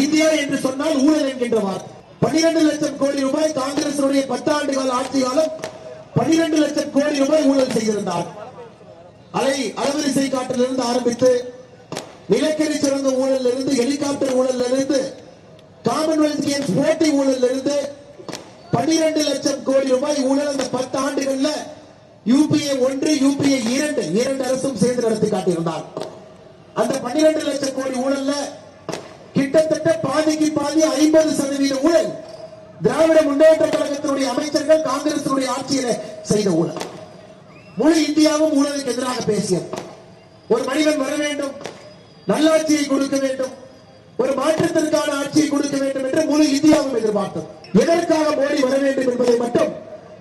India என்று சொன்னால் ஊழல் என்கின்ற வார்த்தை. 12 லட்சம் கோடி ரூபாய் காங்கிரஸ் 10 ஆண்டு கால ஆட்சி காலம் 12 லட்சம் கோடி ரூபாய் ஊழல் செய்திருந்தார். அலைவரிசை காற்றிலிருந்து ஆரம்பித்து நிலக்கரி சுரங்க ஊழல் இருந்து, ஹெலிகாப்டர் ஊழல் இருந்து, காமன்வெல்த் கேம்ஸ் போட்டி ஊழல் இருந்து 12 லட்சம் கோடி ரூபாய் ஊழல் அந்த 10 ஆண்டுகள்ல யூபிஏ 1 யூபிஏ 2 அரசும் சேர்ந்து நடத்தி காட்டியிருந்தார். அந்த 12 லட்சம் கோடி ஊழல்ல கிட்டத்தட்ட பாதிக்கு பாதி 50% ஊழல் திராவிட முன்னேற்ற கழகத்தினுடைய அமைச்சர்கள் காங்கிரஸ் ஆட்சியில செய்த ஊழல். முழு இந்தியாவும் ஊழலுக்கு எதிராக பேசியது. ஒரு மனிதன் வர வேண்டும், நல்லாட்சியை கொடுக்க வேண்டும், ஒரு மாற்றத்திற்கான ஆட்சியை கொடுக்க வேண்டும் என்று முழு இந்தியாவும் எதிர்பார்த்தது. எதற்காக மோடி வர வேண்டும் என்பதை மட்டும்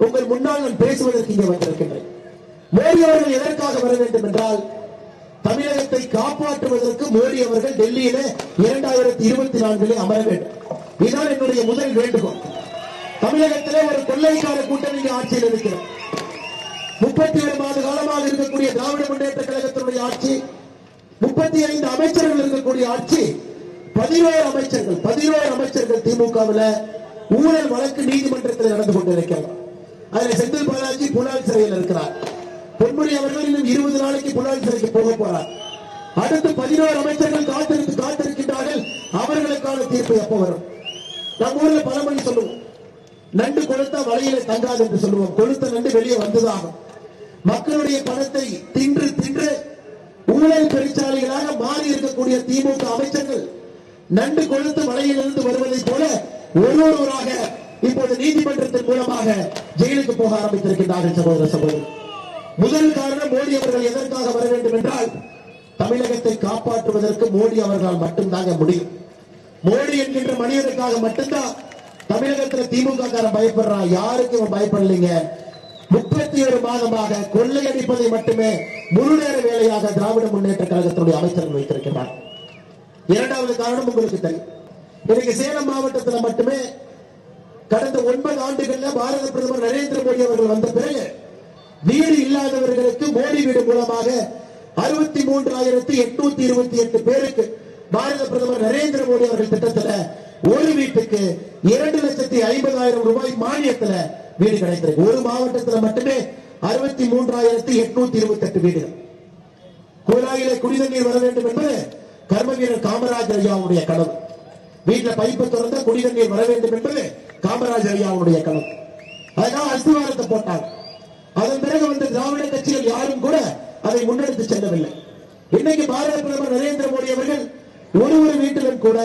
உங்கள் முன்னால் நான் பேசுவதற்கு இங்கே வந்திருக்கின்றேன். மோடி அவர்கள் எதற்காக வர வேண்டும் என்றால், தமிழகத்தை காப்பாற்றுவதற்கு மோடி அவர்கள் டெல்லியில 2024 அமர வேண்டும். இதுதான் என்னுடைய முதல் வேண்டுகோள். தமிழகத்திலே ஒரு கொள்ளைக்கார கூட்டம் இங்கே ஆட்சியில் இருக்கிறது. 31 மாத காலமாக இருக்கக்கூடிய திராவிட முன்னேற்ற கழகத்தினுடைய ஆட்சி, 35 அமைச்சர்கள் இருக்கக்கூடிய ஆட்சி, 11 அமைச்சர்கள் திமுகவில் ஊழல் வழக்கு நீதிமன்றத்தில் நடந்து கொண்டிருக்கிறது. அதில் செந்தில் பாலாஜி புலால் சிறையில் இருக்கிறார். பொன்முடி அவர்கள் இன்னும் 20 நாளைக்கு புலால் சிறைக்கு போக போறார். அடுத்து 11 அமைச்சர்கள் காத்திருக்கின்றார்கள். அவர்களுக்கான தீர்ப்பு எப்ப வரும்? நம்ம ஊர்ல பழமொழி சொல்லுவோம், நண்டு கொளுத்தா வலையில தங்காது என்று சொல்லுவோம். கொளுத்த நண்டு வெளியே வந்ததாகும். மக்களுடைய பணத்தை தின்று தின்று ஊழல் பெருச்சாளிகளாக மாறி இருக்கக்கூடிய திமுக அமைச்சர்கள் நண்டு கொளுத்து வலையிலிருந்து வருவதை போல ஒருவராக இப்போது நீதிமன்றத்தின் மூலமாக ஜெயிலுக்கு போக ஆரம்பித்திருக்கின்றார்கள். சகோதர சகோதரி, முதல் காரணம் மோடி அவர்கள் எதற்காக வர வேண்டும் என்றால், தமிழகத்தை காப்பாற்றுவதற்கு மோடி அவர்களால் மட்டும்தாங்க முடியும். மோடி என்கின்ற மனிதனுக்காக மட்டும்தான் தமிழகத்தில் திமுக காரன் பயப்படுறான். யாருக்கும் பயப்படலைங்க. 31 மாதமாக கொள்ளையடிப்பதை மட்டுமே முழு நேர வேலையாக திராவிட முன்னேற்ற கழகத்தினுடைய அமைச்சர்கள் வைத்திருக்கிறார். இரண்டாவது காரணம் உங்களுக்கு தெரியும். இன்னைக்கு சேலம் மாவட்டத்தில் மட்டுமே கடந்த 9 ஆண்டுகள்ல பாரத பிரதமர் நரேந்திர மோடி அவர்கள் வந்த பிறகு வீடு இல்லாதவர்களுக்கு மோடி வீடு மூலமாக 63,828 பேருக்கு பாரத பிரதமர் நரேந்திர மோடி அவர்கள் திட்டத்தில் ஒரு வீட்டுக்கு 2,50,000 ரூபாய் மானியத்தில் வீடு கிடைத்திருக்கு. ஒரு மாவட்டத்தில் மட்டுமே 63,828 வீடுகள். குழாயில குடிநீர் வர வேண்டும் என்பது கர்ம வீரர் காமராஜர் ஐயாவுடைய கனவு. வீட்டுல பைப்பு திறந்த குடிநீர் வர வேண்டும் என்பது காமராஜர் ஐயாவுடைய கனவு. அதனால அஸ்திவாரத்தை போட்டாங்க. அதன் பிறகு வந்து திராவிட கட்சிகள் யாரும் கூட அதை முன்னெடுத்து செல்லவில்லை. இன்னைக்கு பாரத பிரதமர் நரேந்திர மோடி அவர்கள் ஒரு வீட்டிலும் கூட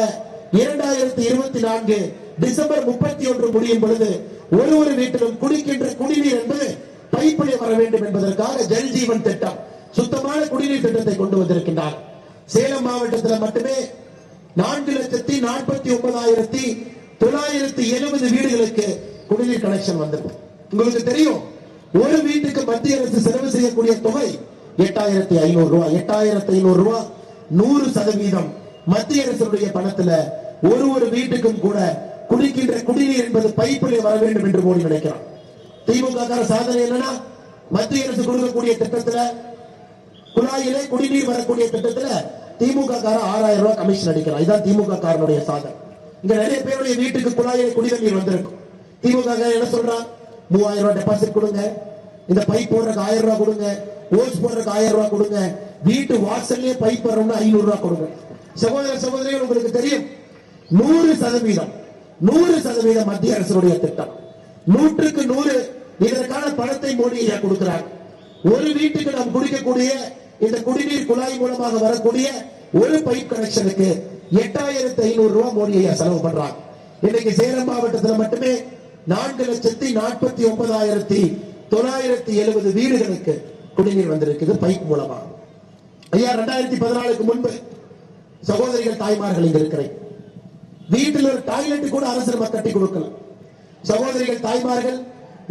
2024 டிசம்பர் 31 முடியும் பொழுது ஒரு வீட்டிலும் குடிக்கின்ற குடிநீர் என்பது பைப்பிலே வர வேண்டும் என்பதற்காக ஜல் ஜீவன் திட்டம், சுத்தமான குடிநீர் திட்டத்தை கொண்டு வந்திருக்கின்றார். சேலம் மாவட்டத்தில் மட்டுமே 4,49,970 வீடுகளுக்கு குடிநீர் கனெக்ஷன் வந்திருக்கு. உங்களுக்கு தெரியும், ஒரு வீட்டுக்கு மத்திய அரசு செலவு செய்யக்கூடிய தொகை 8,500 ரூபாய். 8,500 ரூபாய் 100% மத்திய அரசுடைய பணத்துல ஒரு வீட்டுக்கும் கூட குடிக்கின்ற குடிநீர் என்பது பைப்பிலே வர வேண்டும் என்று மோடி நினைக்கிறார். திமுக சாதனை என்னன்னா, மத்திய அரசு கொடுக்கக்கூடிய திட்டத்துல குழாயிலே குடிநீர் வரக்கூடிய திட்டத்துல திமுக 6,000 ரூபாய் கமிஷன் அடிக்கிறார். இதுதான் திமுக காரனுடைய சாதனை. இங்க நிறைய பேருடைய வீட்டுக்கு குழாயிலே குடிநீர் வந்திருக்கும். திமுக என்ன சொல்றான், 3,000 ரூபாய் டெபாசிட் கொடுங்க, இந்த பைப் போடுறதுக்கு 1,000 ரூபாய் கொடுங்க, ஓஸ் போடுறதுக்கு 1,000 ரூபாய் கொடுங்க, வீட்டு வாசல்லே பைப் வரணும்னு 500 ரூபாய் கொடுங்க. சகோதர சகோதரிகள், உங்களுக்கு தெரியும், 100% மத்திய அரசுடைய திட்டம். 100க்கு 100 இதற்கான பணத்தை மோடி ஐயா கொடுக்கிறார். ஒரு வீட்டுக்கு நாம் குடிக்கக்கூடிய இந்த குடிநீர் குழாய் மூலமாக வரக்கூடிய ஒரு பைப் கனெக்ஷனுக்கு 8,500 ரூபாய் மோடி ஐயா செலவு பண்றாங்க. இன்னைக்கு சேலம் மாவட்டத்தில் மட்டுமே 4,49,970 வீடுகளுக்கு குடிநீர் வந்திருக்குது பைப் மூலமாக. ஐயா 2014க்கு முன்பு சகோதரிகள் தாய்மார்கள் இங்க இருக்கிறேன், வீட்டில் ஒரு டாய்லெட் கூட அரசு நம்ம கட்டி கொடுக்கலாம். சகோதரிகள் தாய்மார்கள்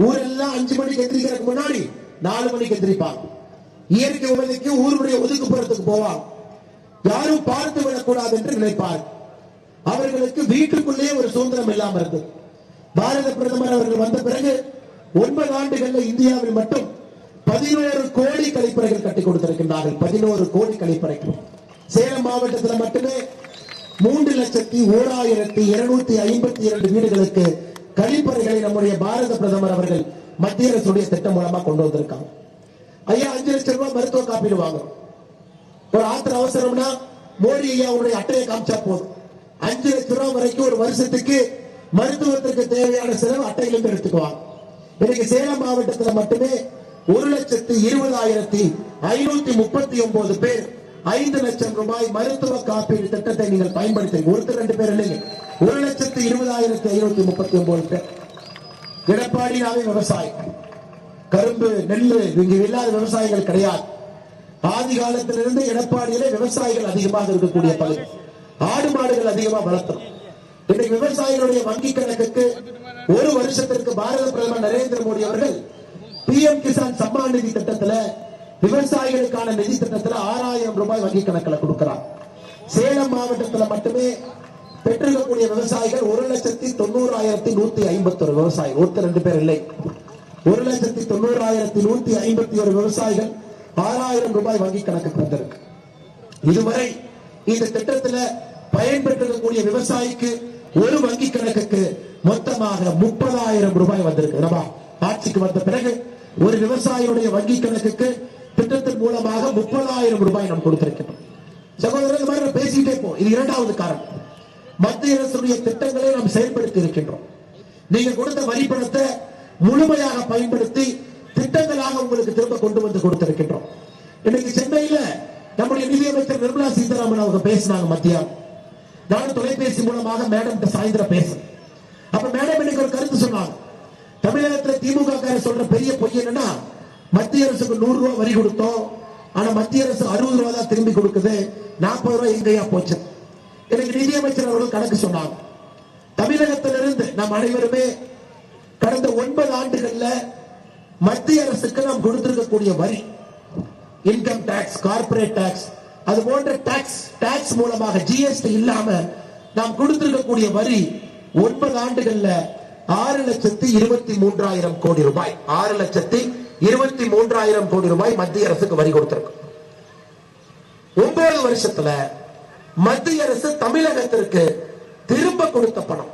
ஊரெல்லாம் 5 மணிக்கு எந்திரிக்கிறதுக்கு முன்னாடி 4 மணிக்கு எந்திரிப்பாங்க. இயற்கை உபதிக்கு ஊருடைய ஒதுக்குப்புறத்துக்கு போவாங்க. யாரும் பார்த்து விடக்கூடாது என்று நினைப்பார். அவர்களுக்கு வீட்டுக்குள்ளேயே ஒரு சுதந்திரம் இல்லாம இருந்தது. பாரத பிரதமர் அவர்கள் வந்த பிறகு 9 ஆண்டுகள்ல இந்தியாவில் மட்டும் 11 கோடி கழிப்பறைகள் கட்டி கொடுத்திருக்கின்றார்கள். 11 கோடி கழிப்பறைகள். சேலம் மாவட்டத்தில் மட்டுமே 3,01,252 வீடுகளுக்கு கழிப்பறைகளை நம்முடைய பாரத பிரதமர் அவர்கள் மத்திய அரசுடைய திட்டம் மூலமா கொண்டு வந்திருக்காங்க. ஐயா 5 லட்சம் ரூபாய் மருத்துவ காப்பீடு வாங்குறோம். ஒரு ஆத்திர அவசரம்னா மோடி ஐயாவுடைய அட்டையை காமிச்சா போதும். 5 லட்சம் ரூபாய் வரைக்கும் ஒரு வருஷத்துக்கு மருத்துவத்திற்கு தேவையான செலவு அட்டையிலிருந்து எடுத்துக்குவாங்க. இன்னைக்கு சேலம் மாவட்டத்தில் மட்டுமே 1,20,539 பேர் 5 லட்சம் ரூபாய் மருத்துவ காப்பீடு திட்டத்தை நீங்கள் பயன்படுத்தி, ஒருத்தர் 2 பேர் இல்லைங்க, 1,20,539 பேர். எடப்பாடியாவே விவசாயம், கரும்பு, நெல்லு இங்கு இல்லாத விவசாயிகள் கிடையாது. ஆதி காலத்திலிருந்து எடப்பாடியிலே விவசாயிகள் அதிகமாக இருக்கக்கூடிய பகுதி. ஆடு மாடுகள் அதிகமாக வளர்த்தோம். இன்றைக்கு விவசாயிகளுடைய வங்கி கணக்குக்கு ஒரு வருஷத்திற்கு பாரத பிரதமர் நரேந்திர மோடி அவர்கள் பிஎம் கிசான் சம்மான் நிதி திட்டத்தில் விவசாயிகளுக்கான நிதி திட்டத்தில் 6,000 ரூபாய் வங்கி கணக்கில் கொடுக்கிறார். சேலம் மாவட்டத்தில் மட்டுமே பெற்றிருக்கக்கூடிய விவசாயிகள் 1,90,151 விவசாயிகள், ஒருத்தர் 2 பேர் இல்லை. 1,90,151 விவசாயிகள் 6,000 ரூபாய் வங்கி கணக்கு தந்திருக்கு. இதுவரை இந்த திட்டத்தில் பயன்பெற்றிருக்கக்கூடிய விவசாயிக்கு ஒரு வங்கி கணக்குக்கு மொத்தமாக 30,000 ரூபாய் வந்திருக்கு. ஆட்சிக்கு வந்த பிறகு ஒரு விவசாயியுடைய வங்கி கணக்குக்கு திட்டத்தின் மூலமாக 30,000 ரூபாய் நாம் கொடுத்திருக்கிறோம். சகோதரர்கள் பேசிட்டே போ. இது இரண்டாவது காரணம். மத்திய அரசுடைய திட்டங்களை நாம் செயல்படுத்தி இருக்கின்றோம். நீங்க கொடுத்த வரி பணத்தை முழுமையாக பயன்படுத்தி திட்டங்களாக உங்களுக்கு திரும்ப கொண்டு வந்து கொடுத்திருக்கின்றோம். இன்னைக்கு சென்னையில நம்முடைய நிதியமைச்சர் நிர்மலா சீதாராமன் அவங்க பேசினாங்க மத்தியானம். நானும் தொலைபேசி மூலமாக மேடம் சாயந்தரம் பேசுறேன். அப்ப மேடம் இன்னைக்கு ஒரு கருத்து சொன்னாங்க. தமிழகத்தில் திமுக சொல்ற பெரிய பொய் என்னன்னா, மத்திய அரசுக்கு 100 ரூபாய் வரி கொடுத்தோம், ஆனா மத்திய அரசு 60 ரூபாய் தான் திரும்பி கொடுக்குது, 40 ரூபாய் எங்கேயா போச்சு. எனக்கு நிதியமைச்சர் அவர்கள் கணக்கு சொன்னாங்க. தமிழகத்திலிருந்து நாம் அனைவருமே கடந்த 9 ஆண்டுகள்ல மத்திய அரசுக்கு நாம் கொடுத்திருக்கக்கூடிய வரி, இன்கம் டாக்ஸ், கார்பரேட் டாக்ஸ், அது போன்ற டாக்ஸ் மூலமாக ஜிஎஸ்டி இல்லாம நாம் கொடுத்திருக்கக்கூடிய வரி 9 ஆண்டுகள்ல 6,23,000 கோடி ரூபாய், 6,23,000 கோடி ரூபாய் மத்திய அரசுக்கு வரி கொடுத்திருக்கு. 9 வருஷத்துல மத்திய அரசு தமிழகத்திற்கு திரும்ப கொடுத்த பணம்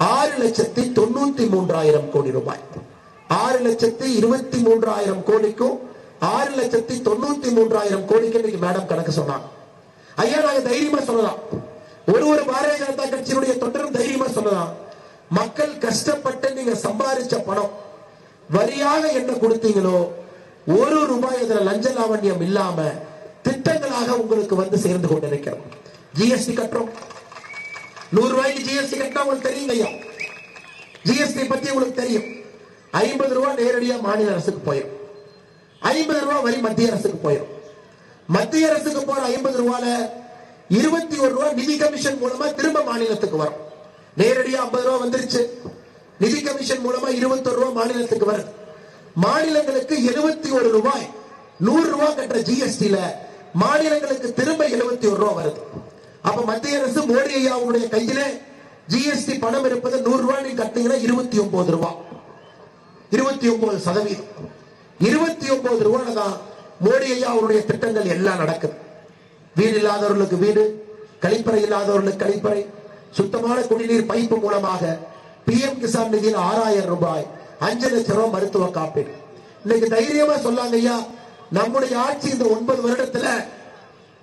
6,93,000 கோடி ரூபாய். 6,23,000 கோடிக்கும் 6,93,000 கோடிக்கு இன்னைக்கு மேடம் கணக்கு சொன்னாங்க. ஐயா நாங்க தைரியமா சொல்லலாம், ஒரு பாரதிய ஜனதா கட்சியினுடைய தொண்டரும் தைரியமா சொல்லலாம், மக்கள் கஷ்டப்பட்டு நீங்க சம்பாதிச்ச பணம் வரியாக என்ன கொடுத்தீங்களோ 1 ரூபாய் அதுல லஞ்ச லாவண்யம் இல்லாம திட்டங்களாக உங்களுக்கு வந்து சேர்ந்து கொண்டிருக்கிறோம். ஜிஎஸ்டி கட்டுறோம். 100 ரூபாய்க்கு ஜிஎஸ்டி கட்டினா உங்களுக்கு தெரியும் ஐயா. ஜிஎஸ்டி பத்தி உங்களுக்கு தெரியும். 50 ரூபாய் நேரடியா மாநில அரசுக்கு போயிடும், 50 ரூபாய் வரி மத்திய அரசுக்கு போயிடும். மத்திய அரசுக்கு போற 50 ரூபாயில 21 ரூபாய் நிதி கமிஷன் மூலமா திரும்ப மாநிலத்துக்கு வரும். நேரடியா 50 ரூபாய் வந்துருச்சு, நிதி கமிஷன் மூலமா 21 ரூபாய் மாநிலத்துக்கு வருது. மாநிலங்களுக்கு 71 ரூபாய் 100 ரூபாய் கட்டுற ஜிஎஸ்டில மாநிலங்களுக்கு திரும்ப 71 ரூபாய் வருது. அப்ப மத்திய அரசு மோடி ஐயாவுடைய கையில ஜிஎஸ்டி பணம் இருப்பது 100 ரூபாய் நீங்க கட்டிங்கன்னா 29 ரூபாய், 29%. 29 ரூபாய் தான் மோடி ஐயாவுடைய திட்டங்கள் எல்லாம் நடக்குது. வீடு இல்லாதவர்களுக்கு வீடு, கழிப்பறை இல்லாதவர்களுக்கு கழிப்பறை, சுத்தமான குடிநீர் பைப்பு மூலமாக பிஎம் கிசான் நிதியில் 6,000 ரூபாய், 5 லட்சம் ரூபாய் மருத்துவ காப்பீடு. இன்னைக்கு தைரியமா சொல்லாங்க ஐயா, நம்முடைய ஆட்சி இந்த 9 வருடத்துல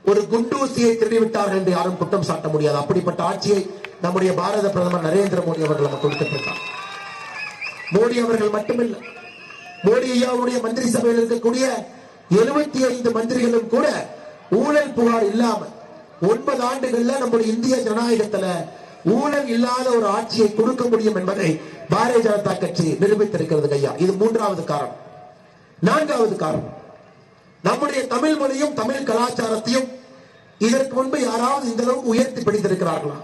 ஒரு குண்டூசியை திருடிவிட்டார்கள் என்று யாரும் குற்றம் சாட்ட முடியாது. அப்படிப்பட்ட ஆட்சியை நம்முடைய பாரத பிரதமர் நரேந்திர மோடி அவர்கள் நமக்கு கொடுத்திருக்கிறார். மோடி அவர்கள் மட்டுமில்ல, மோடி ஐயாவுடைய மந்திரி சபையில் இருக்கக்கூடிய 75 மந்திரிகளும் கூட ஊழல் புகார் இல்லாம 9 ஆண்டுகள்ல நம்முடைய இந்திய ஜனநாயகத்துல ஊழல் இல்லாத ஒரு ஆட்சியை கொடுக்க முடியும் என்பதை பாரதிய ஜனதா கட்சி நிரூபித்திருக்கிறது ஐயா. இது 3வது காரணம். 4வது காரணம், நம்முடைய தமிழ் மொழியும் தமிழ் கலாச்சாரத்தையும் இதற்கு முன்பு யாராவது இந்த அளவுக்கு உயர்த்தி பிடித்திருக்கிறார்களா?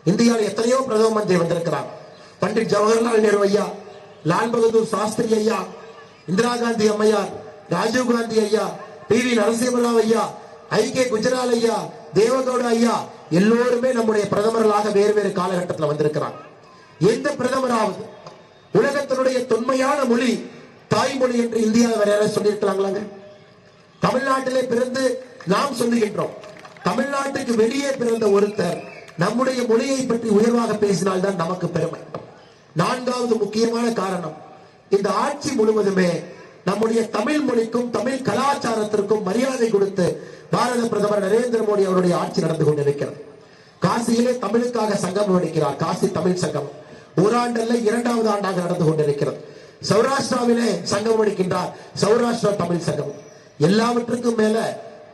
இந்தியாவில் எத்தனையோ பிரதம மந்திரி வந்திருக்கிறார். பண்டிட் ஜவஹர்லால் நேரு ஐயா, லால் பகதூர் சாஸ்திரி ஐயா, இந்திரா காந்தி அம்மையார், ராஜீவ் காந்தி ஐயா, PV நரசிம்மராவ் ஐயா, IK குஜரால் ஐயா, தேவகவுடா ஐயா, எல்லோருமே நம்முடைய பிரதமர்களாக வேறு வேறு காலகட்டத்தில் வந்திருக்கிறார். எந்த பிரதமராவது உலகத்தினுடைய தொன்மையான மொழி தாய்மொழி என்று இந்தியாவில் வேற யாராவது சொல்லியிருக்கிறாங்களாங்க? தமிழ்நாட்டிலே பிறந்து நாம் சொல்லுகின்றோம். தமிழ்நாட்டுக்கு வெளியே பிறந்த ஒருத்தர் நம்முடைய மொழியை பற்றி உயர்வாக பேசினால்தான் நமக்கு பெருமை. நான்காவது முக்கியமான காரணம், இந்த ஆட்சி முழுவதுமே நம்முடைய தமிழ் மொழிக்கும் தமிழ் கலாச்சாரத்திற்கும் மரியாதை கொடுத்து பாரத பிரதமர் நரேந்திர மோடி அவருடைய ஆட்சி நடந்து கொண்டிருக்கிறது. காசியிலே தமிழுக்காக சங்கமம் எடுக்கிறார். காசி தமிழ் சங்கமம் ஓராண்டல்ல 2வது ஆண்டாக நடந்து கொண்டிருக்கிறது. சௌராஷ்டிராவிலே சங்கமம் எடுக்கின்றார். சௌராஷ்டிரா தமிழ் சங்கமம். எல்லாவற்றுக்கும் மேல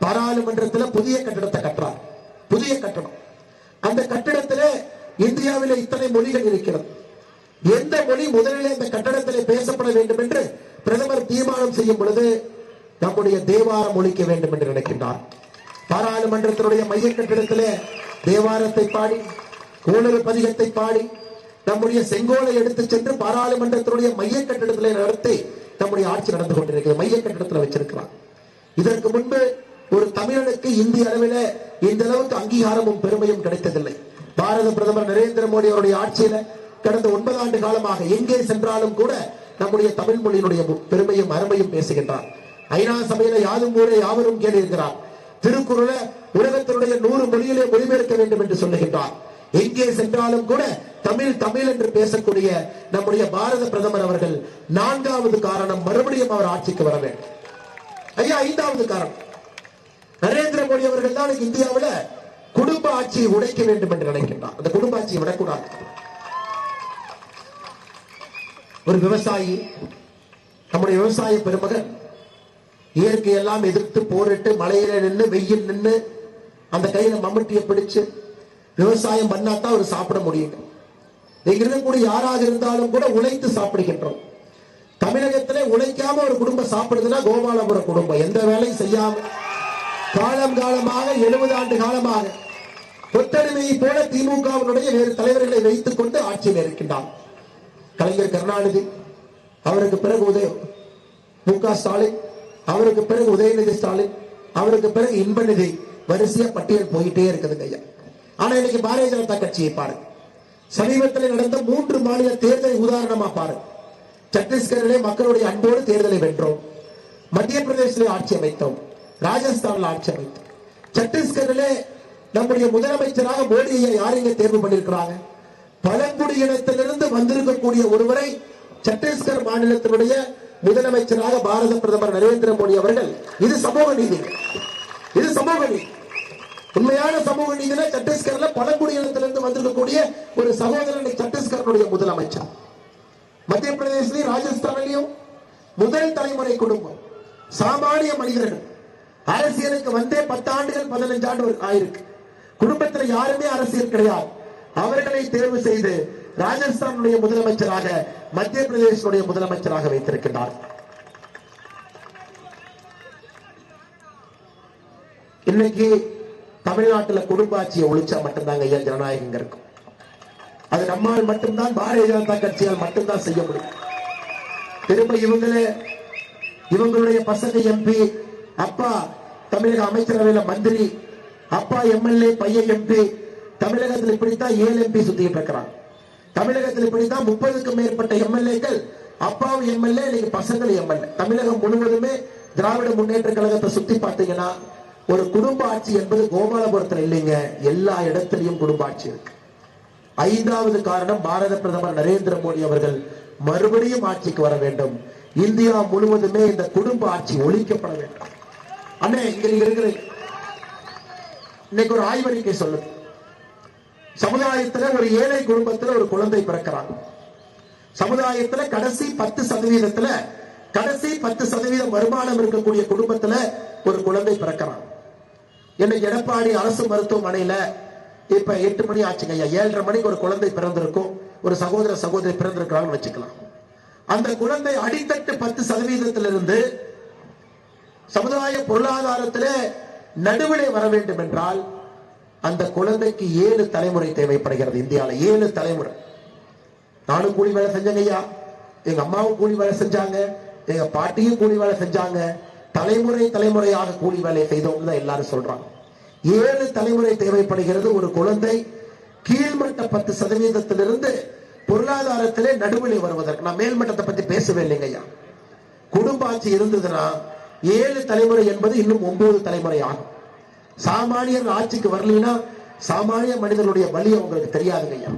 பாராளுமன்றத்தில் புதிய கட்டடத்தை கட்டுறார். புதிய கட்டடம். அந்த கட்டிடத்திலே இந்தியாவிலே இத்தனை மொழிகள் இருக்கிறது. எந்த மொழி முதலிலே இந்த கட்டடத்திலே பேசப்பட வேண்டும் என்று பிரதமர் தீர்மானம் செய்யும் பொழுது நம்முடைய தேவாரம் ஒழிக்க வேண்டும் என்று நினைக்கின்றார். பாராளுமன்றத்தினுடைய மைய கட்டிடத்திலே தேவாரத்தை பாடி, கோளறு பதிகத்தை பாடி, நம்முடைய செங்கோலை எடுத்து சென்று பாராளுமன்றத்தினுடைய மைய கட்டிடத்திலே நடத்தி நம்முடைய ஆட்சி நடந்து கொண்டிருக்கிறது. மைய கட்டிடத்தில் வச்சிருக்கிறார். இதற்கு முன்பு ஒரு தமிழனுக்கு இந்திய அளவில் இந்த அளவுக்கு அங்கீகாரமும் பெருமையும் கிடைத்ததில்லை. பாரத பிரதமர் நரேந்திர மோடி அவருடைய ஆட்சியில கடந்த 9 ஆண்டு காலமாக எங்கே சென்றாலும் கூட நம்முடைய தமிழ் மொழியினுடைய பெருமையும் அருமையும் பேசுகின்றார். ஐநா சபையில யாதும் ஊரே யாவரும் கேட்டிருக்கிறார். திருக்குறளை உலகத்தினுடைய 100 மொழியிலே மொழிபெயர்க்க வேண்டும் என்று சொல்லுகின்றார். எங்கே சென்றாலும் கூட தமிழ் தமிழ் என்று பேசக்கூடிய நம்முடைய பாரத பிரதமர் அவர்கள் 4வது காரணம், மறுபடியும் அவர் ஆட்சிக்கு வர வேண்டும். ஐயா, 5வது காரணம், நரேந்திர மோடி அவர்கள் தான் இந்தியாவில் குடும்ப ஆட்சியை உடைக்க வேண்டும் என்று நினைக்கின்றார். அந்த குடும்ப ஆட்சியை விடக்கூடாது. ஒரு விவசாயி, நம்முடைய விவசாய பெருமகன் இயற்கையெல்லாம் எதிர்த்து போரிட்டு மழையில நின்று வெயில் நின்று அந்த கையில மம்முட்டியை பிடிச்சு விவசாயம் பண்ணாதான் அவர் சாப்பிட முடியும். இங்கிருந்து கூட யாராக இருந்தாலும் கூட உழைத்து சாப்பிடுகின்றோம். தமிழகத்திலே உழைக்காம ஒரு குடும்பம் சாப்பிடுதுன்னா கோபாலபுரம் குடும்பம். எந்த வேலையும் செய்யாம காலம் காலமாக 70 ஆண்டு காலமாக கொத்தடிமையை போல திமுகவினுடைய வேறு தலைவர்களை வைத்துக் கொண்டு ஆட்சியில் இருக்கின்றார். கலைஞர் கருணாநிதி, அவருக்கு பிறகு மு.க. ஸ்டாலின், அவருக்கு பிறகு உதயநிதி ஸ்டாலின், அவருக்கு பிறகு இன்பநிதி, வரிசையா பட்டியல் போயிட்டே இருக்குதுங்க ஐயா. ஆனா இன்னைக்கு பாரதிய ஜனதா கட்சியை பாருங்க. சமீபத்தில் நடந்த 3 மாநில தேர்தலை உதாரணமா பாருங்க. சத்தீஸ்கரிலே மக்களுடைய அன்போடு தேர்தலை வென்றோம். மத்திய பிரதேசத்திலே ஆட்சி அமைத்தோம். ராஜஸ்தான்ல ஆட்சி அமைத்தோம். சத்தீஸ்கரிலே நம்முடைய முதலமைச்சராக மோடியை யாரையும் தேர்வு பண்ணிருக்கிறாங்க. பழங்குடியினத்திலிருந்து வந்திருக்கக்கூடிய ஒருவரை சத்தீஸ்கர் மாநிலத்தினுடைய முதலமைச்சராக பாரத பிரதமர் நரேந்திர மோடி அவர்கள். இது சமூக நீதி. இது சமூக நீதி. உண்மையான சமூக நீதியில சத்தீஸ்கர்ல பழங்குடியினத்திலிருந்து வந்திருக்கக்கூடிய ஒரு சகோதரனை சத்தீஸ்கருடைய முதலமைச்சர். மத்திய பிரதேசத்திலும் ராஜஸ்தானிலையும் முதல் தலைமுறை குடும்பம், சாமானிய மனிதர்கள் அரசியலுக்கு வந்தே 10 ஆண்டுகள் 15 ஆண்டு ஆயிருக்கு. குடும்பத்தில் யாருமே அரசியல் கிடையாது. அவர்களை தேர்வு செய்து ராஜஸ்தானுடைய முதலமைச்சராக, மத்திய பிரதேசனுடைய முதலமைச்சராக வைத்திருக்கிறார். இன்னைக்கு தமிழ்நாட்டில் குடும்ப ஆட்சியை ஒழிச்சா மட்டும்தாங்க ஐயா ஜனநாயகம் இருக்கும். அது நம்மால் மட்டும்தான், பாரதிய ஜனதா கட்சியால் மட்டும்தான் செய்ய முடியும். திரும்ப இவங்களுடைய பசங்க எம்பி, அப்பா தமிழக அமைச்சரவையில் மந்திரி, அப்பா எம்எல்ஏ, பையன் எம்பி. தமிழகத்தில் இப்படித்தான் 7 எம்பி சுத்திட்டு இருக்கிறாங்க. தமிழகத்தில் இப்படித்தான் 30க்கும் மேற்பட்ட எம்எல்ஏக்கள், அப்பாவும் எம்எல்ஏ, இன்னைக்கு பசங்கள் எம்எல்ஏ. தமிழகம் முழுவதுமே திராவிட முன்னேற்ற கழகத்தை சுத்தி பார்த்தீங்கன்னா ஒரு குடும்ப ஆட்சி என்பது கோபாலபுரத்தில் இல்லைங்க, எல்லா இடத்திலையும் குடும்ப ஆட்சி இருக்கு. 5வது காரணம், பாரத பிரதமர் நரேந்திர மோடி அவர்கள் மறுபடியும் ஆட்சிக்கு வர வேண்டும். இந்தியா முழுவதுமே இந்த குடும்ப ஆட்சி ஒழிக்கப்பட வேண்டும். அண்ணே, இங்க நீங்க இருக்கிறீங்க. இன்னைக்கு ஒரு ஆய்வறிக்கை சொல்லுது, சமுதாயத்துல ஒரு ஏழை குடும்பத்துல ஒரு குழந்தை பிறக்கிறாங்க. சமுதாயத்துல கடைசி 10% வருமானம் இருக்கக்கூடிய குடும்பத்துல ஒரு குழந்தை பிறக்கிறாங்க. இன்னைக்கு எடப்பாடி அரசு மருத்துவமனையில இப்ப 8 மணி ஆச்சுங்க ஐயா, 7:30 மணிக்கு ஒரு குழந்தை பிறந்திருக்கும், ஒரு சகோதரி பிறந்திருக்கிறாங்கன்னு வச்சுக்கலாம். அந்த குழந்தை அடித்தட்டு 10%இருந்து சமுதாய பொருளாதாரத்திலே நடுவிலே வர வேண்டும் என்றால் அந்த குழந்தைக்கு 7 தலைமுறை தேவைப்படுகிறது. இந்தியாவில் 7 தலைமுறை. நானும் கூலி வேலை செஞ்சேங்க ஐயா, எங்க அம்மாவும் கூலி வேலை செஞ்சாங்க, எங்க பாட்டியும் கூலி வேலை செஞ்சாங்க. தலைமுறையாக கூலி வேலை செய்தவங்க தான் எல்லாரும் சொல்றாங்க. 7 தலைமுறை தேவைப்படுகிறது ஒரு குழந்தை கீழ்மட்ட 10%இருந்து பொருளாதாரத்திலே நடுவிலே வருவதற்கு. நான் மேல்மட்டத்தை பத்தி பேசவே இல்லைங்க ஐயா. குடும்ப ஆட்சி இருந்ததுன்னா 7 தலைமுறை என்பது இன்னும் 9 தலைமுறை ஆகும். சாமானியர் ஆட்சிக்கு வரலனா சாமானிய மனிதனுடைய வலி அவங்களுக்கு தெரியாதுங்க ஐயா.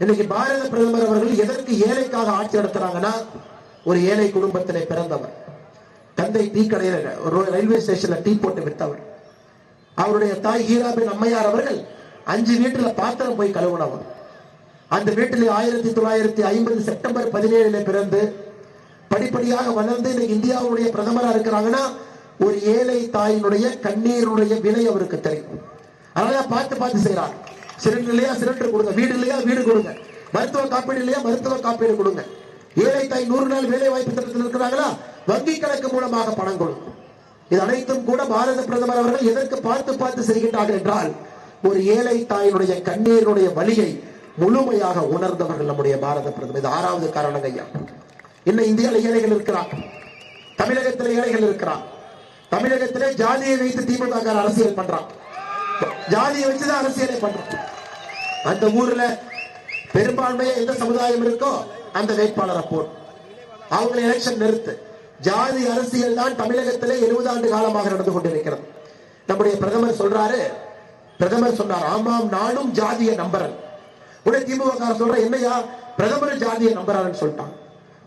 இன்னைக்கு பாரத பிரதமர் அவர்கள் எதற்கு ஏழைக்காக ஆட்சி நடத்துறாங்கன்னா, ஒரு ஏழை குடும்பத்திலே பிறந்தவர், தந்தை டீ கடையில ரயில்வே ஸ்டேஷன்ல டீ போட்டு வித்தவர், அவருடைய தாய் ஹீராபின் அம்மையார் அவர்கள் 5 வீட்டுல பாத்திரம் போய் கழுவுனவர். அந்த வீட்டில் 1950 செப்டம்பர் 17 பிறந்து படிப்படியாக வளர்ந்து இன்னைக்கு இந்தியாவுடைய பிரதமரா இருக்கிறாங்கன்னா, ஒரு ஏழை தாயினுடைய கண்ணீருடைய விலை அவருக்கு தெரியும். அதனால பார்த்து பார்த்து செய்யறாங்க. சிலிண்டர் இல்லையா சிலிண்டர் கொடுங்க, வீடு இல்லையா வீடு கொடுங்க, மருத்துவ காப்பீடு இல்லையா மருத்துவ காப்பீடு கொடுங்க. ஏழை தாய் 100 நாள் வேலை வாய்ப்பு திட்டத்தில் இருக்கிறாங்களா, வங்கி கணக்கு மூலமாக பணம் கொடுங்க. இது அனைத்தும் கூட பாரத பிரதமர் அவர்கள் எதற்கு பார்த்து பார்த்து செய்கின்றார்கள் என்றால், ஒரு ஏழை தாயினுடைய கண்ணீருடைய வலியை முழுமையாக உணர்ந்தவர்கள் நம்முடைய பாரத பிரதமர். இது 6வது காரணம் ஐயா. இன்னும் இந்தியாவில் ஏழைகள் இருக்கிறார், தமிழகத்தில் ஏழைகள் இருக்கிறார். தமிழகத்திலே ஜாதியை வைத்து திமுக அரசியல் பண்றான், ஜாதியை வச்சுதான் அரசியலை பண்றான். அந்த ஊர்ல பெரும்பான்மையா எந்த சமுதாயம் இருக்கோ அந்த வேட்பாளரை போடு, அவங்களை எலெக்ஷன் நிறுத்து. ஜாதி அரசியல் தான் தமிழகத்திலே 70 ஆண்டு காலமாக நடந்து கொண்டிருக்கிறது. நம்முடைய பிரதமர் சொல்றாரு, பிரதமர் சொன்னார், ஆமாம் நானும் ஜாதியை நம்புறேன். உடனே திமுக சொல்ற, என்னையா பிரதமர் ஜாதியை நம்புறாருன்னு சொல்லிட்டாங்க.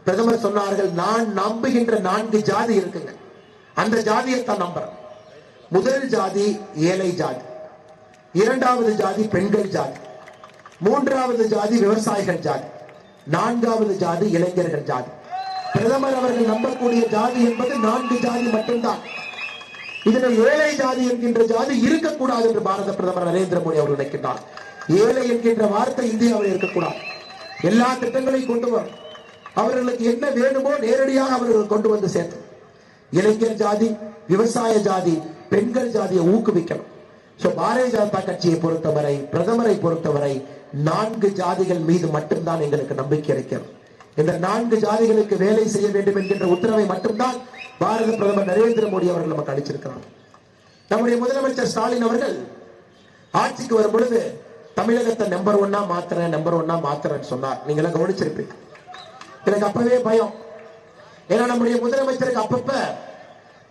பிரதமர் சொன்னார்கள், நான் நம்புகின்ற 4 ஜாதி இருக்குங்க, அந்த ஜாதியை தான் நம்புறேன். முதல் ஜாதி ஏழை ஜாதி, 2வது ஜாதி பெண்கள் ஜாதி, 3வது ஜாதி விவசாயிகள் ஜாதி, 4வது ஜாதி இளைஞர்கள் ஜாதி. பிரதமர் அவர்கள் நம்பக்கூடிய ஜாதி என்பது 4 ஜாதி மட்டும்தான். இதில் ஏழை ஜாதி என்கின்ற ஜாதி இருக்கக்கூடாது என்று பாரத பிரதமர் நரேந்திர மோடி அவர்கள் நினைக்கின்றார். ஏழை என்கின்ற வார்த்தை இந்தியாவில் இருக்கக்கூடாது. எல்லா திட்டங்களையும் கொண்டு வரும், அவர்களுக்கு என்ன வேணுமோ நேரடியாக அவர்கள் கொண்டு வந்து சேர்த்து, இளைஞர் ஜாதி, விவசாய ஜாதி, பெண்கள் ஜாதியை ஊக்குவிக்கணும். பாரதிய ஜனதா கட்சியை பொறுத்தவரை, பிரதமரை பொறுத்தவரை 4 ஜாதிகள் மீது மட்டும்தான் எங்களுக்கு நம்பிக்கை இருக்கிறது. இந்த 4 ஜாதிகளுக்கு வேலை செய்ய வேண்டும் என்கின்ற உத்தரவை மட்டும்தான் பாரத பிரதமர் நரேந்திர மோடி அவர்கள் நமக்கு அளிச்சிருக்கிறார். நம்முடைய முதலமைச்சர் ஸ்டாலின் அவர்கள் ஆட்சிக்கு வரும் பொழுது தமிழகத்தை நம்பர் 1 மாத்துறேன்னு சொன்னார். நீங்க எல்லாம் கவனிச்சிருப்பீங்க. எனக்கு அப்பவே பயம், ஏன்னா நம்முடைய முதலமைச்சருக்கு அப்பப்ப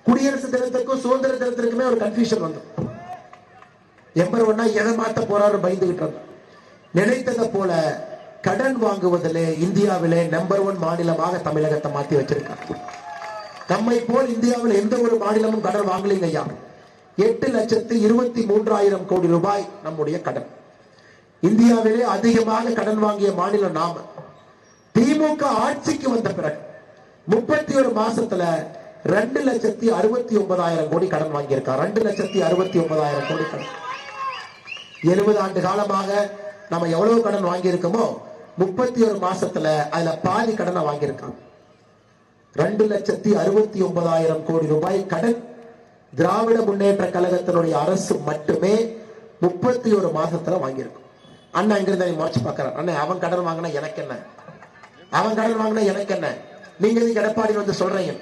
குடியரசு தினத்திற்கும் சுதந்திர தினத்திற்குமே ஒரு கன்ஃபியூஷன் வந்து, நம்பர் 1 எதை மாத்த போறாரு பயந்துகிட்டு இருந்தார். நினைத்ததை போல கடன் வாங்குவதிலே இந்தியாவிலே நம்பர் 1 மாநிலமாக தமிழகத்தை மாத்தி வச்சிருக்காங்க. நம்மை போல் இந்தியாவில் எந்த ஒரு மாநிலமும் கடன் வாங்கலீங்க ஐயா. 8,23,000 கோடி ரூபாய் நம்முடைய கடன். இந்தியாவிலே அதிகமாக கடன் வாங்கிய மாநிலம் நாம. திமுக ஆட்சிக்கு வந்த பிறகு 31 மாசத்துல 2,69,000 கோடி கடன் வாங்கியிருக்கார். 2,69,000 கோடி கடன். 70 ஆண்டு காலமாக நம்ம எவ்வளவு கடன் வாங்கி இருக்கோமோ 31 மாசத்துல அதுல பாதி கடனை வாங்கியிருக்காங்க. 2,69,000 கோடி ரூபாய் கடன் திராவிட முன்னேற்ற கழகத்தினுடைய அரசு மட்டுமே 31 மாசத்துல வாங்கியிருக்கும். அண்ணா இங்கிருந்து முறைச்சு பாக்குறான், அண்ணா அவன் கடன் வாங்கினா எனக்கு என்ன, அவன் கடன் வாங்கினா எனக்கு என்ன, நீங்க எடப்பாடி வந்து சொல்றீங்க.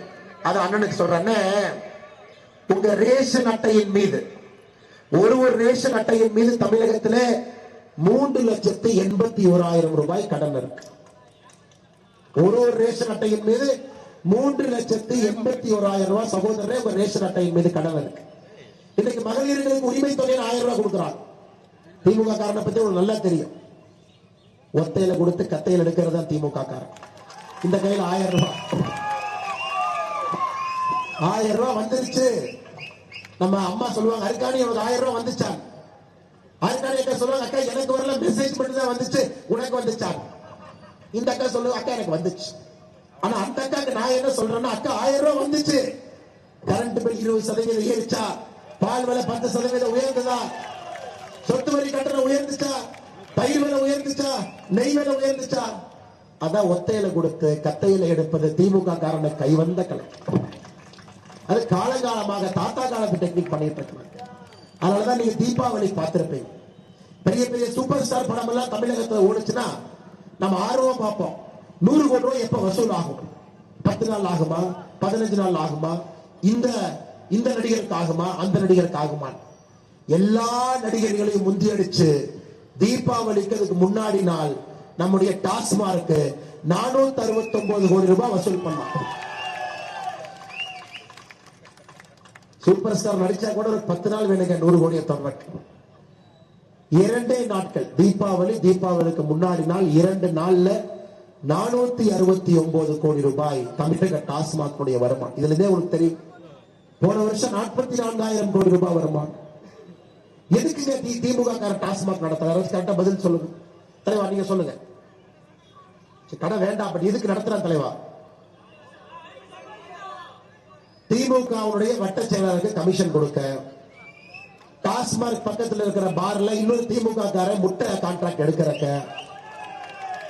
அது அண்ணனுக்கு சொல்றேன்னு, உங்க ரேஷன் அட்டையின் மீது ஒரு ரேஷன் அட்டையின் மீது தமிழகத்திலே 3,81,000 ரூபாய் கடன் இருக்கு. ஒரு ரேஷன் அட்டையின் மீது 3,81,000 ரூபாய் சகோதரரே ஒரு ரேஷன் அட்டையின் மீது கடன் இருக்கு. இன்னைக்கு மகளிர்களுக்கு உரிமை தொகை 1000 ரூபாய் கொடுக்கிறார். திமுக காரனை பத்தி உங்களுக்கு நல்லா தெரியும், ஒத்தையில கொடுத்து கத்தையில் எடுக்கிறது திமுக காரன். இந்த கையில் 1000 ரூபாய், 1000 ரூபாய் வந்துருச்சு. நம்ம அம்மா சொல்லுவாங்க, அருக்காணி எனக்கு 1000 ரூபாய் வந்துச்சான். அருக்காணி அக்கா சொல்லுவாங்க, அக்கா எனக்கு வரல, மெசேஜ் மட்டும் தான் வந்துச்சு, உனக்கு வந்துச்சான். இந்த அக்கா சொல்லுவாங்க, அக்கா எனக்கு வந்துச்சு. ஆனா அந்த அக்காக்கு நான் என்ன சொல்றேன்னா, அக்கா 1000 ரூபாய் வந்துச்சு. கரண்ட் பில் 20% ஏறிச்சா, பால் விலை 10% உயர்ந்ததா, சொத்து வரி கட்டணம் உயர்ந்துச்சா, பயிர் விலை உயர்ந்துச்சா, நெய் விலை உயர்ந்துச்சா. அதான் ஒத்தையில கொடுத்து கத்தையில எடுப்பது திமுக காரனை கைவந்த கலை. அது காலங்காலமாக தாத்தா காலத்து டெக்னிக் பண்ணிட்டு இருக்காங்க. அதனாலதான் நீங்க தீபாவளி பார்த்திருப்பீங்க, பெரிய பெரிய சூப்பர் ஸ்டார் படம் எல்லாம் தமிழகத்துல ஓடுச்சுன்னா நம்ம ஆர்வமா பார்ப்போம். 100 கோடி ரூபாய் எப்ப வசூல் ஆகும், 10 நாள் ஆகுமா, 15 நாள் ஆகுமா, இந்த நடிகருக்கு ஆகுமா, அந்த நடிகருக்கு ஆகுமா. எல்லா நடிகர்களையும் முந்தியடிச்சு தீபாவளிக்கு அதுக்கு முன்னாடி நாள் நம்முடைய டாஸ்மார்க்கு 469 கோடி ரூபாய் வசூல் பண்ணாங்க. சூப்பர் ஸ்டார் நடிச்சா கூட ஒரு 10 நாள் வேணுங்க 100 கோடியை தொடர்ந்து. 2 நாட்கள் தீபாவளிக்கு முன்னாடி நாள் 2 நாள்ல 469 கோடி ரூபாய் தமிழக டாஸ்மாக் வருமானம். இதுல இருந்தே உங்களுக்கு தெரியும், போன வருஷம் 44,000 கோடி ரூபாய் வருமானம். எதுக்குங்க திமுக டாஸ்மாக் நடத்துறாரு? கரெக்டா பதில் சொல்லுங்க தலைவா, நீங்க சொல்லுங்க. கடை வேண்டாம், பட் எதுக்கு நடத்துறான் தலைவா? திமுகவுடைய வட்ட செயலாளருக்கு கமிஷன் கொடுக்க, டாஸ்மாக் பக்கத்தில் இருக்கிற பார்ல இன்னொரு திமுக காரன் முட்டை கான்ட்ராக்ட் எடுக்கிறக்க,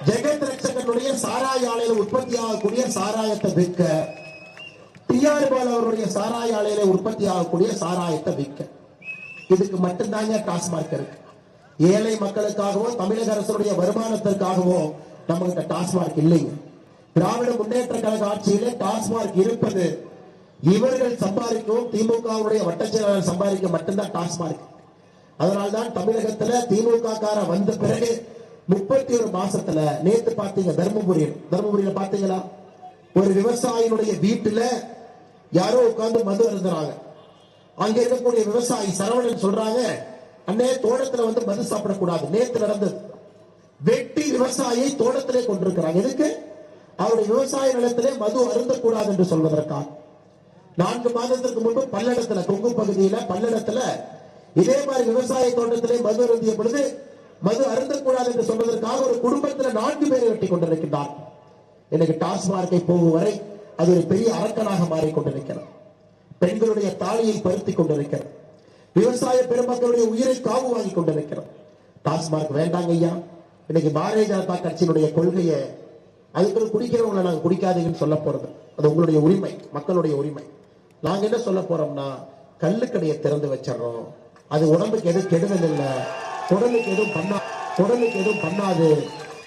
ஜெகத் ரட்சகனுடைய சாராய ஆலையில உற்பத்தி ஆகக்கூடிய சாராயத்தை விற்க, டிஆர் பால் அவருடைய சாராய ஆலையில உற்பத்தி ஆகக்கூடிய சாராயத்தை விற்க, இதுக்கு மட்டும்தாங்க டாஸ்மாக் இருக்கு. ஏழை மக்களுக்காகவோ தமிழக அரசுடைய வருமானத்திற்காகவோ நம்மகிட்ட டாஸ்மாக் இல்லைங்க. திராவிட முன்னேற்ற கழக ஆட்சியிலே டாஸ்மாக் இருப்பது இவர்கள் சம்பாதிக்கவும் திமுகவுடைய வட்ட செயலாளர் சம்பாதிக்க மட்டும்தான் டாஸ்மாக். அதனால்தான் தமிழகத்துல திமுக கார வந்த பிறகு 31 மாசத்துல நேத்து பாத்தீங்க தர்மபுரியில பாத்தீங்களா, ஒரு விவசாயினுடைய வீட்டுல யாரோ உட்கார்ந்து மது அருந்துறாங்க. அங்க இருக்கக்கூடிய விவசாயி சரவணன் சொல்றாங்க, அண்ணே தோட்டத்துல வந்து மது சாப்பிடக்கூடாது. நேத்து நடந்தது. வெட்டி விவசாயியை தோட்டத்திலே கொண்டிருக்கிறாங்க. எதுக்கு? அவருடைய விவசாய நிலத்திலே மது அருந்தக்கூடாது என்று சொல்வதற்காக. 4 மாதத்திற்கு முன்பு பல்லடத்துல, கொங்கு பகுதியில பல்லடத்துல இதே மாதிரி விவசாய தோட்டத்திலே மது அருந்திய பொழுது மது அருந்தக்கூடாது என்று சொல்வதற்காக ஒரு குடும்பத்தில் 4 பேரை வெட்டி கொண்டிருக்கின்றார். எனக்கு டாஸ்மார்க்கை போகும் வரை அது ஒரு பெரிய அரக்கனாக மாறிக்கொண்டிருக்கிறது. பெண்களுடைய தாலியை பருத்தி கொண்டிருக்கிறது. விவசாய பெருமக்களுடைய உயிரை காவு வாங்கி கொண்டிருக்கிறது. டாஸ்மார்க் வேண்டாங்க ஐயா. இன்னைக்கு பாரதிய ஜனதா கட்சியினுடைய கொள்கையை, அதுக்கு குடிக்கிறவங்களை நாங்க குடிக்காதீங்கன்னு சொல்ல போறது, அது உங்களுடைய உரிமை, மக்களுடைய உரிமை. நாங்க என்ன சொல்ல போறோம்னா, கள்ளுக்கடையை திறந்து வச்சிடறோம். அது உடம்புக்கு எதுவும் கெடுதல் இல்லை, உடலுக்கு எதுவும் பண்ணாது.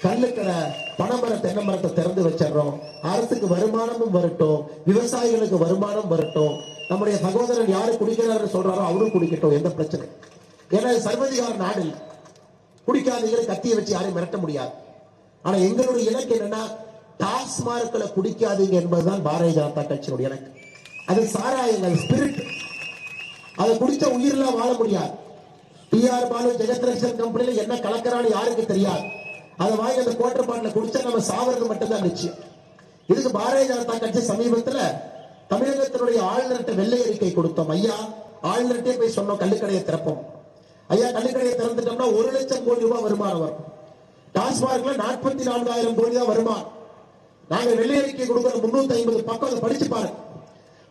கள்ளுக்கடை, பனைமர தென்னை மரத்தை திறந்து வச்சிடறோம். அரசுக்கு வருமானமும் வரட்டும், விவசாயிகளுக்கு வருமானம் வரட்டும். நம்முடைய சகோதரன் யாரு குடிக்கிறாரு சொல்றாரோ அவரும் குடிக்கட்டும், எந்த பிரச்சனை. ஏன்னா சர்வதிகார நாடு இல்லை. குடிக்காதீங்க கத்தியை வச்சு யாரையும் மிரட்ட முடியாது. ஆனா எங்களுடைய இலக்கு என்னன்னா, டாஸ்மார்க்களை குடிக்காதீங்க என்பதுதான் பாரதிய ஜனதா கட்சியினுடைய இலக்கு. அது சாராயங்கள், ஸ்பிரிட். அதை குடிச்ச உயிரெல்லாம் வாழ முடியாது. டிஆர் பாலு ஜெகத் ரட்சகன் கம்பெனில என்ன கலக்கிறான்னு யாருக்கு தெரியாது. அதை வாங்கி அந்த குவார்டர் பாட்டில குடிச்சா நம்ம சாவறது மட்டும்தான் நிச்சயம். இதுக்கு பாரதிய ஜனதா கட்சி சமீபத்தில் தமிழகத்தினுடைய ஆளுநர்கிட்ட வெள்ளை அறிக்கை கொடுத்தோம். ஐயா, ஆளுநர்கிட்டே போய் சொன்னோம், கள்ளுக்கடையை திறப்போம். ஐயா, கள்ளுக்கடையை திறந்துட்டோம்னா 1 லட்சம் கோடி ரூபாய் வருமானம் வரும். டாஸ்மார்க்ல 44,000 கோடி தான் வருமானம். நாங்க வெள்ளை அறிக்கை கொடுக்கிற 350 பக்கம் அதை படிச்சு பாருங்க.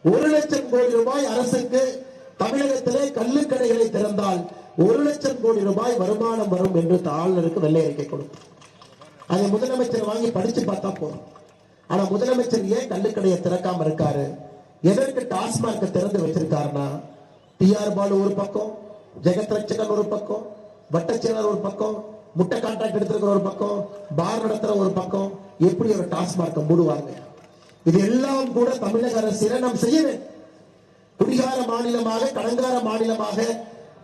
1 லட்சம் கோடி ரூபாய் அரசுக்கு தமிழகத்திலே கள்ளுக்கடைகளை திறந்தால் 1 லட்சம் கோடி ரூபாய் வருமானம் வரும் என்று ஆளுநருக்கு வெள்ளை அறிக்கை கொடுத்தோம். அதை முதலமைச்சர் வாங்கி படிச்சு பார்த்தா போதும். ஆனா முதலமைச்சர் ஏன் கள்ளுக்கடையை திறக்காம இருக்காரு? எதற்கு டாஸ்மார்க் திறந்து வச்சிருக்காருன்னா, டிஆர் பாலு ஒரு பக்கம், ஜெகத் ரட்சகன் ஒரு பக்கம், வட்டச்செயலர் ஒரு பக்கம், முட்டை கான்ட்ராக்ட் எடுத்திருக்கிற ஒரு பக்கம், பார் நடத்துற ஒரு பக்கம், எப்படி ஒரு டாஸ்மார்க் மூடுவாங்க? இது எல்லாம் கூட தமிழக அரசியலை நாம் செய்ய வேண்டும். குடிகார மாநிலமாக, கடங்கார மாநிலமாக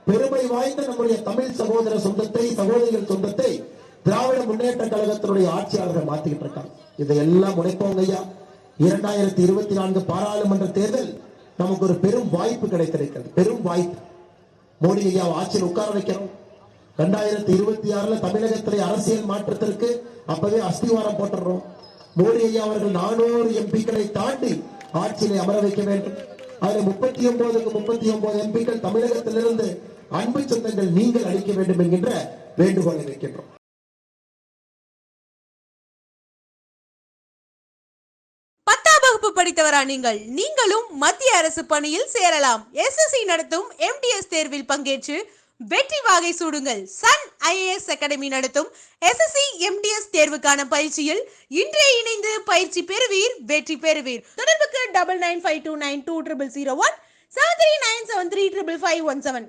பெருமை வாய்ந்த நம்முடைய தமிழ் சகோதர சொந்தத்தை, சகோதரிகள் சொந்தத்தை திராவிட முன்னேற்ற கழகத்தினுடைய ஆட்சியாளர்கள் மாத்திக்கிட்டு இருக்காங்க. இதையெல்லாம் உடைப்போங்க ஐயா. 2024 பாராளுமன்ற தேர்தல் நமக்கு ஒரு பெரும் வாய்ப்பு கிடைத்திருக்கிறது, பெரும் வாய்ப்பு. மோடி ஐயா ஆட்சியில் உட்கார வைக்கிறோம். 2026 தமிழகத்திலே அரசியல் மாற்றத்திற்கு அப்பவே அஸ்திவாரம் போட்டுறோம். மோடி ஐயா அவர்கள் 400 எம்பிக்களை தாண்டி ஆட்சியிலே அமர வைக்க வேண்டும். அதில் 39க்கு 39 எம்பிக்கள் தமிழகத்திலிருந்து அன்பு சொந்தங்கள் நீங்கள் அளிக்க வேண்டும் என்கின்ற வேண்டுகோளை வைக்கின்றோம். 10ஆம் வகுப்பு படித்தவரா நீங்களும் மத்திய அரசு பணியில் சேரலாம். SSC நடத்தும் MTS தேர்வில் பங்கேற்று வெற்றி வாகை சூடுங்கள். சன் IAS அகாடமி நடத்தும் SSC MTS தேர்வுக்கான பயிற்சியில் இன்றே இணைந்து பயிற்சி பெறுவீர், வெற்றி பெறுவீர். தொடர்புக்கு 9952920001 7397355517.